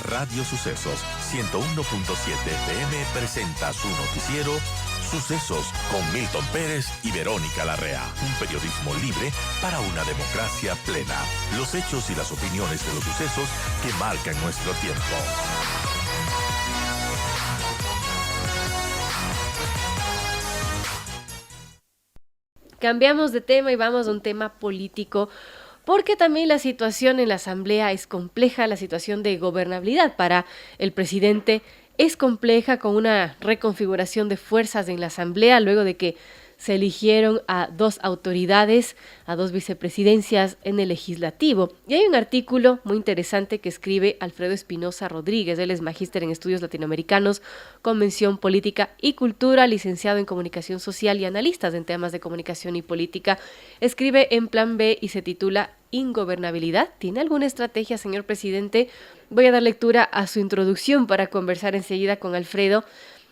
Radio Sucesos 101.7 FM presenta su noticiero Sucesos con Milton Pérez y Verónica Larrea. Un periodismo libre para una democracia plena. Los hechos y las opiniones de los sucesos que marcan nuestro tiempo. Cambiamos de tema y vamos a un tema político, porque también la situación en la Asamblea es compleja, la situación de gobernabilidad para el presidente es compleja, con una reconfiguración de fuerzas en la Asamblea luego de que se eligieron a dos autoridades, a dos vicepresidencias en el legislativo. Y hay un artículo muy interesante que escribe Alfredo Espinosa Rodríguez. Él es magíster en estudios latinoamericanos, convención política y cultura, licenciado en comunicación social y analistas en temas de comunicación y política. Escribe en Plan B y se titula Ingobernabilidad. ¿Tiene alguna estrategia, señor presidente? Voy a dar lectura a su introducción para conversar enseguida con Alfredo.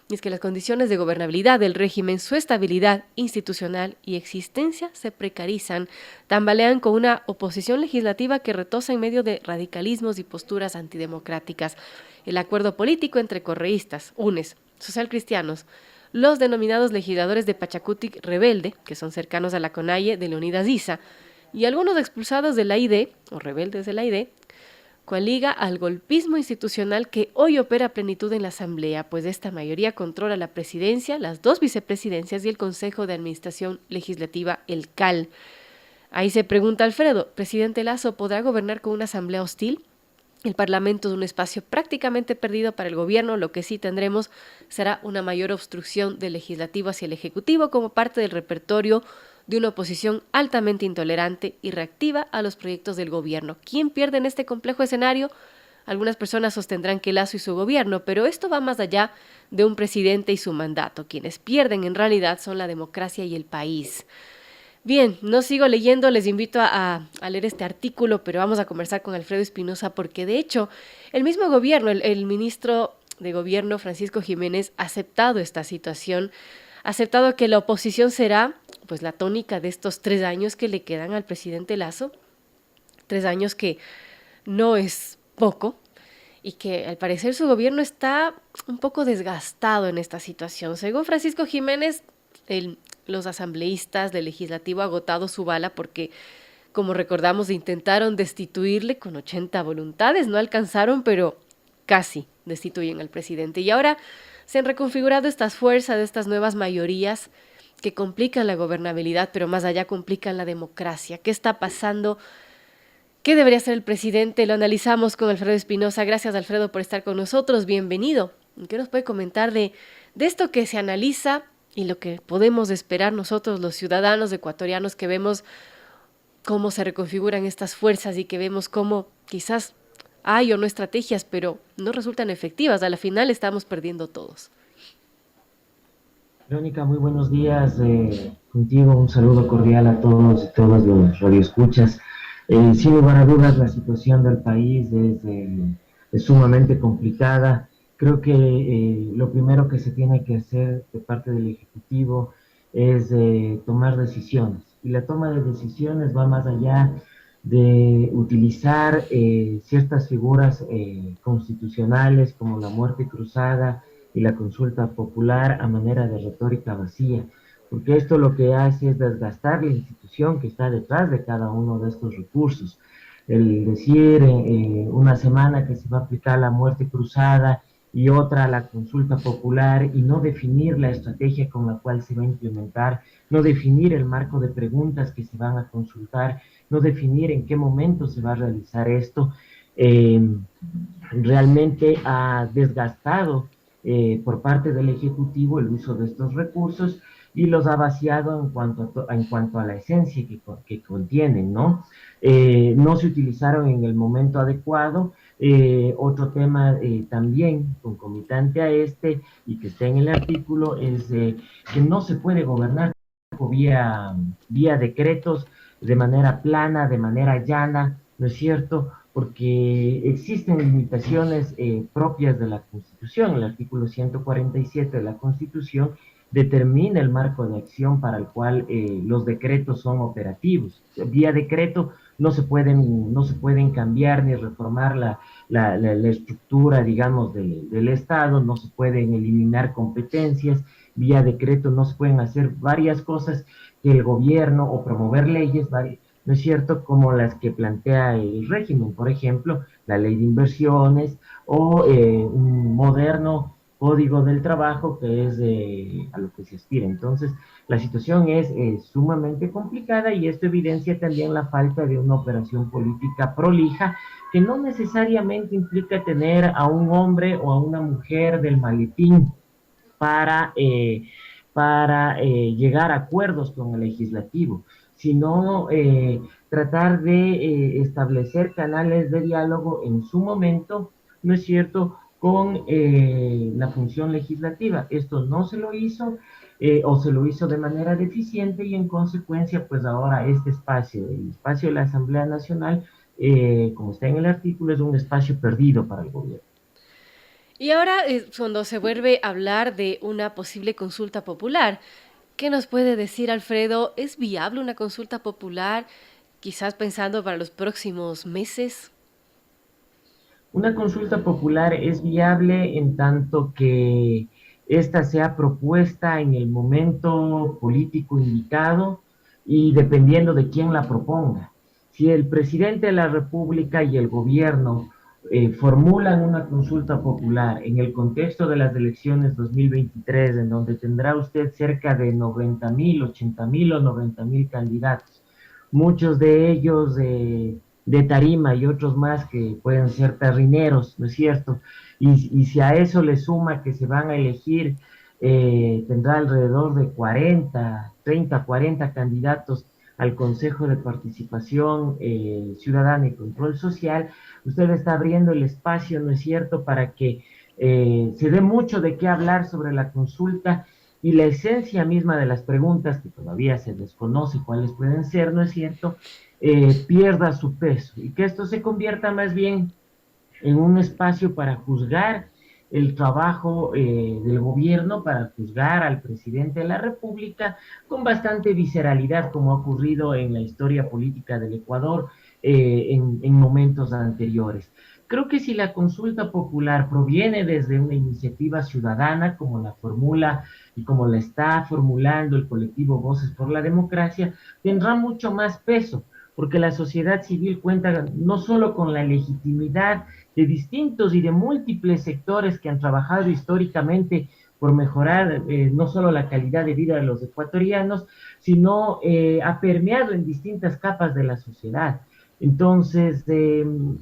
Y es que las condiciones de gobernabilidad del régimen, su estabilidad institucional y existencia se precarizan, tambalean con una oposición legislativa que retosa en medio de radicalismos y posturas antidemocráticas. El acuerdo político entre correístas, UNES, socialcristianos, los denominados legisladores de Pachacutic Rebelde, que son cercanos a la CONAIE de Leonidas Issa, y algunos expulsados de la ID, o rebeldes de la ID, coaliga al golpismo institucional que hoy opera a plenitud en la Asamblea, pues esta mayoría controla la presidencia, las dos vicepresidencias y el Consejo de Administración Legislativa, el CAL. Ahí se pregunta Alfredo, ¿presidente Lasso podrá gobernar con una Asamblea hostil? El Parlamento es un espacio prácticamente perdido para el gobierno. Lo que sí tendremos será una mayor obstrucción del legislativo hacia el ejecutivo como parte del repertorio de una oposición altamente intolerante y reactiva a los proyectos del gobierno. ¿Quién pierde en este complejo escenario? Algunas personas sostendrán que Lasso y su gobierno, pero esto va más allá de un presidente y su mandato. Quienes pierden en realidad son la democracia y el país. Bien, no sigo leyendo, les invito a leer este artículo, pero vamos a conversar con Alfredo Espinosa porque de hecho el mismo gobierno, el ministro de Gobierno Francisco Jiménez ha aceptado esta situación, ha aceptado que la oposición será pues la tónica de estos 3 años que le quedan al presidente Lasso, 3 años que no es poco y que al parecer su gobierno está un poco desgastado en esta situación. Según Francisco Jiménez, los asambleístas del legislativo han agotado su bala porque, como recordamos, intentaron destituirle con 80 voluntades, no alcanzaron, pero casi destituyen al presidente. Y ahora se han reconfigurado estas fuerzas, estas nuevas mayorías que complican la gobernabilidad, pero más allá complican la democracia. ¿Qué está pasando? ¿Qué debería hacer el presidente? Lo analizamos con Alfredo Espinosa. Gracias, Alfredo, por estar con nosotros. Bienvenido. ¿Qué nos puede comentar de esto que se analiza y lo que podemos esperar nosotros, los ciudadanos ecuatorianos, que vemos cómo se reconfiguran estas fuerzas y que vemos cómo quizás hay o no estrategias, pero no resultan efectivas? A la final estamos perdiendo todos. Verónica, muy buenos días. Contigo un saludo cordial a todos y todas los radioescuchas. Sin lugar a dudas, la situación del país es sumamente complicada. Creo que lo primero que se tiene que hacer de parte del Ejecutivo es tomar decisiones. Y la toma de decisiones va más allá de utilizar ciertas figuras constitucionales como la muerte cruzada y la consulta popular a manera de retórica vacía, porque esto lo que hace es desgastar la institución que está detrás de cada uno de estos recursos. El decir una semana que se va a aplicar la muerte cruzada y otra la consulta popular y no definir la estrategia con la cual se va a implementar, no definir el marco de preguntas que se van a consultar, no definir en qué momento se va a realizar esto, realmente ha desgastado por parte del Ejecutivo el uso de estos recursos y los ha vaciado en cuanto a la esencia que contienen, ¿no? No se utilizaron en el momento adecuado. Otro tema también concomitante a este y que está en el artículo es que no se puede gobernar vía decretos de manera plana, de manera llana, ¿no es cierto? Porque existen limitaciones propias de la Constitución. El artículo 147 de la Constitución determina el marco de acción para el cual los decretos son operativos. Vía decreto no se pueden cambiar ni reformar la estructura, digamos, del Estado, no se pueden eliminar competencias, vía decreto no se pueden hacer varias cosas que el gobierno o promover leyes, ¿no es cierto?, como las que plantea el régimen, por ejemplo, la ley de inversiones o un moderno código del trabajo que es a lo que se aspira. Entonces, la situación es sumamente complicada y esto evidencia también la falta de una operación política prolija que no necesariamente implica tener a un hombre o a una mujer del maletín para, llegar a acuerdos con el legislativo, sino tratar de establecer canales de diálogo en su momento, ¿no es cierto?, con la función legislativa. Esto no se lo hizo o se lo hizo de manera deficiente y en consecuencia, pues ahora este espacio, el espacio de la Asamblea Nacional, como está en el artículo, es un espacio perdido para el gobierno. Y ahora cuando se vuelve a hablar de una posible consulta popular, ¿qué nos puede decir Alfredo? ¿Es viable una consulta popular? Quizás pensando para los próximos meses. Una consulta popular es viable en tanto que ésta sea propuesta en el momento político indicado y dependiendo de quién la proponga. Si el presidente de la República y el gobierno formulan una consulta popular en el contexto de las elecciones 2023, en donde tendrá usted cerca de 90,000, 80,000 o 90,000 candidatos, muchos de ellos de tarima y otros más que pueden ser terrineros, ¿no es cierto? Y si a eso le suma que se van a elegir, tendrá alrededor de 40, 30, 40 candidatos al Consejo de Participación Ciudadana y Control Social, usted está abriendo el espacio, ¿no es cierto?, para que se dé mucho de qué hablar sobre la consulta y la esencia misma de las preguntas, que todavía se desconoce cuáles pueden ser, ¿no es cierto?, pierda su peso y que esto se convierta más bien en un espacio para juzgar el trabajo del gobierno, para juzgar al presidente de la República con bastante visceralidad, como ha ocurrido en la historia política del Ecuador en momentos anteriores. Creo que si la consulta popular proviene desde una iniciativa ciudadana, como la formula y como la está formulando el colectivo Voces por la Democracia, tendrá mucho más peso, porque la sociedad civil cuenta no solo con la legitimidad de distintos y de múltiples sectores que han trabajado históricamente por mejorar no solo la calidad de vida de los ecuatorianos, sino ha permeado en distintas capas de la sociedad. Entonces,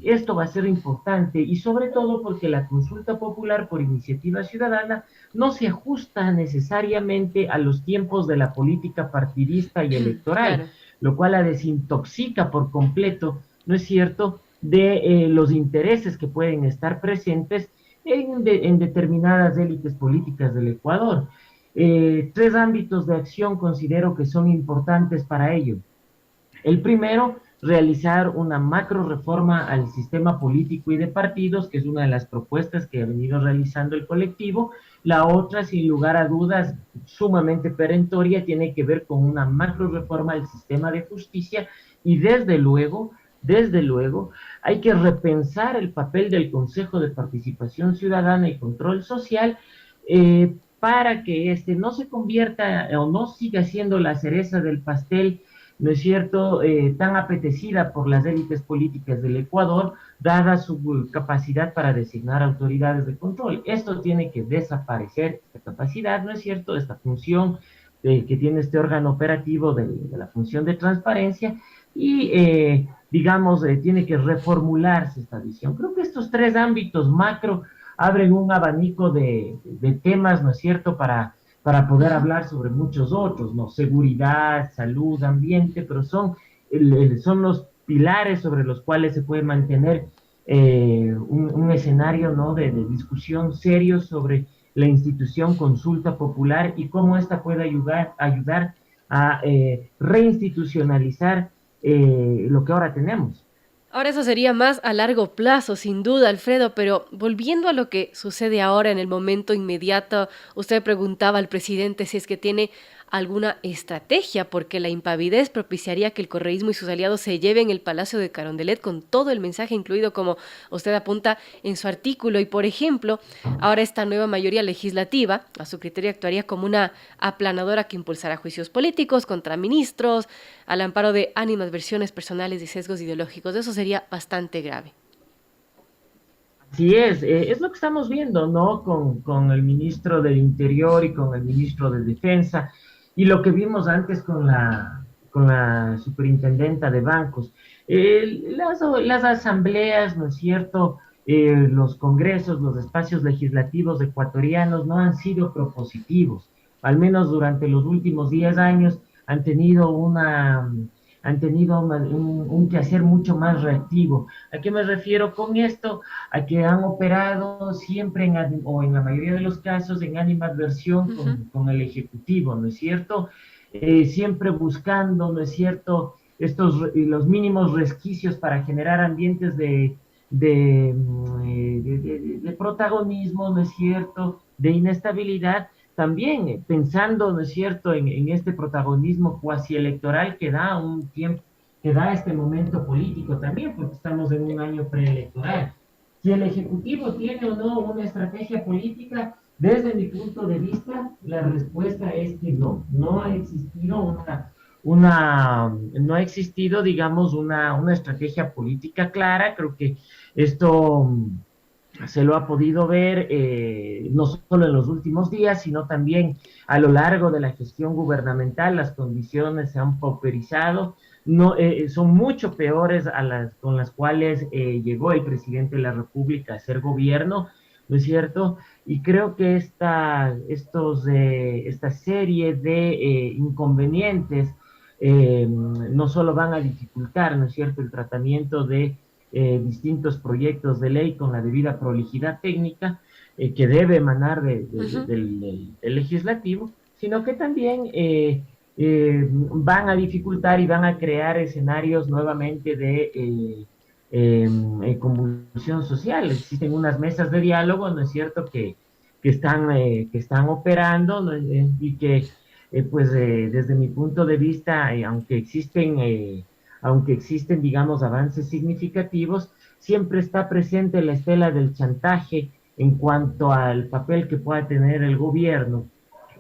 esto va a ser importante y sobre todo porque la consulta popular por iniciativa ciudadana no se ajusta necesariamente a los tiempos de la política partidista y electoral, Claro. lo cual la desintoxica por completo, ¿no es cierto?, de los intereses que pueden estar presentes en determinadas élites políticas del Ecuador. Tres ámbitos de acción considero que son importantes para ello. El primero, realizar una macro reforma al sistema político y de partidos, que es una de las propuestas que ha venido realizando el colectivo. La otra, sin lugar a dudas, sumamente perentoria, tiene que ver con una macro reforma del sistema de justicia y desde luego, hay que repensar el papel del Consejo de Participación Ciudadana y Control Social para que este no se convierta o no siga siendo la cereza del pastel, ¿no es cierto?, tan apetecida por las élites políticas del Ecuador, dada su capacidad para designar autoridades de control. Esto tiene que desaparecer, esta capacidad, ¿no es cierto?, esta función que tiene este órgano operativo de la función de transparencia y, digamos, tiene que reformularse esta visión. Creo que estos tres ámbitos macro abren un abanico de temas, ¿no es cierto?, para poder hablar sobre muchos otros, ¿no? Seguridad, salud, ambiente, pero son los pilares sobre los cuales se puede mantener un escenario, ¿no?, de discusión serio sobre la institución consulta popular y cómo esta puede ayudar a reinstitucionalizar lo que ahora tenemos. Ahora eso sería más a largo plazo, sin duda, Alfredo, pero volviendo a lo que sucede ahora en el momento inmediato, usted preguntaba al presidente si es que tiene alguna estrategia, porque la impavidez propiciaría que el correísmo y sus aliados se lleven el Palacio de Carondelet con todo el mensaje incluido, como usted apunta en su artículo. Y, por ejemplo, ahora esta nueva mayoría legislativa, a su criterio, actuaría como una aplanadora que impulsará juicios políticos contra ministros, al amparo de animadversiones personales y sesgos ideológicos. Eso sería bastante grave. Así es lo que estamos viendo, ¿no? Con el ministro del Interior y con el ministro de Defensa, y lo que vimos antes con la superintendenta de bancos. Las asambleas, ¿no es cierto? Los congresos, los espacios legislativos ecuatorianos no han sido propositivos, al menos durante los últimos 10 años han tenido un quehacer mucho más reactivo. ¿A qué me refiero con esto? A que han operado siempre o en la mayoría de los casos en animadversión con el Ejecutivo, ¿no es cierto? Siempre buscando, ¿no es cierto?, los mínimos resquicios para generar ambientes de protagonismo, ¿no es cierto?, de inestabilidad, también pensando, ¿no es cierto?, en este protagonismo cuasi electoral que da un tiempo, que da este momento político también, porque estamos en un año preelectoral. Si el Ejecutivo tiene o no una estrategia política, desde mi punto de vista, la respuesta es que no ha existido no ha existido, digamos, una estrategia política clara. Creo que esto se lo ha podido ver no solo en los últimos días, sino también a lo largo de la gestión gubernamental. Las condiciones se han pauperizado, no, son mucho peores con las cuales llegó el presidente de la República a ser gobierno, ¿no es cierto? Y creo que esta serie de inconvenientes no solo van a dificultar, ¿no es cierto?, el tratamiento de distintos proyectos de ley con la debida prolijidad técnica que debe emanar del legislativo, sino que también van a dificultar y van a crear escenarios nuevamente de convulsión social. Existen unas mesas de diálogo, ¿no es cierto?, que están operando, ¿no? Y que, desde mi punto de vista, aunque existen, digamos, avances significativos, siempre está presente la estela del chantaje en cuanto al papel que pueda tener el gobierno.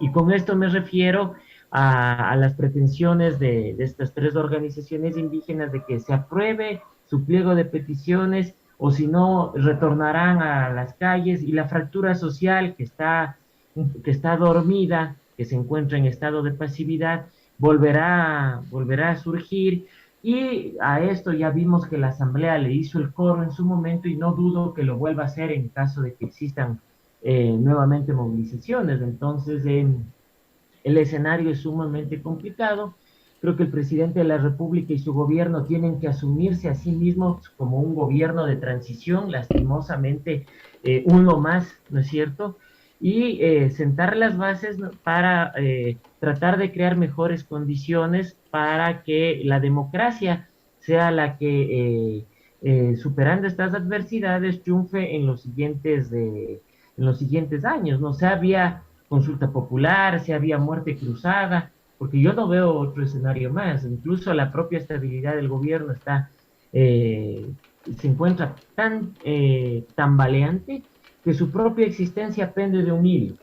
Y con esto me refiero a las pretensiones de estas tres organizaciones indígenas de que se apruebe su pliego de peticiones, o si no, retornarán a las calles, y la fractura social que está dormida, que se encuentra en estado de pasividad, volverá a surgir. Y a esto ya vimos que la Asamblea le hizo el coro en su momento, y no dudo que lo vuelva a hacer en caso de que existan nuevamente movilizaciones. Entonces, el escenario es sumamente complicado. Creo que el presidente de la República y su gobierno tienen que asumirse a sí mismos como un gobierno de transición, lastimosamente uno más, ¿no es cierto? Y sentar las bases, ¿no?, para tratar de crear mejores condiciones para que la democracia sea la que, superando estas adversidades, triunfe en los siguientes años. No se había consulta popular, se había muerte cruzada, porque yo no veo otro escenario más. Incluso la propia estabilidad del gobierno se encuentra tan tambaleante que su propia existencia pende de un hilo.